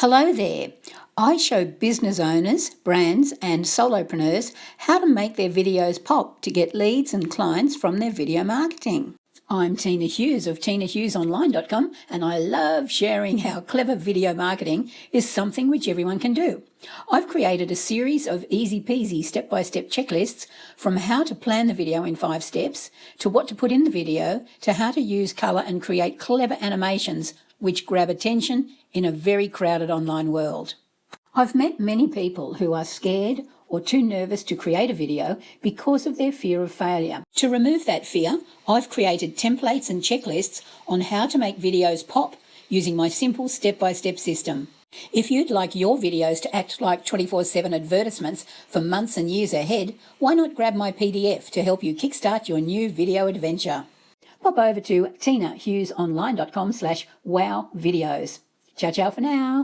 Hello there. I show business owners, brands and solopreneurs how to make their videos pop to get leads and clients from their video marketing. I'm Teena Hughes of teenahughesonline.com, and I love sharing how clever video marketing is something which everyone can do. I've created a series of easy peasy step-by-step checklists, from how to plan the video in 5 steps, to what to put in the video, to how to use colour and create clever animations which grab attention in a very crowded online world. I've met many people who are scared or too nervous to create a video because of their fear of failure. To remove that fear, I've created templates and checklists on how to make videos pop using my simple step-by-step system. If you'd like your videos to act like 24/7 advertisements for months and years ahead, why not grab my PDF to help you kickstart your new video adventure? Pop over to teenahughesonline.com/wowvideos. Ciao, ciao for now.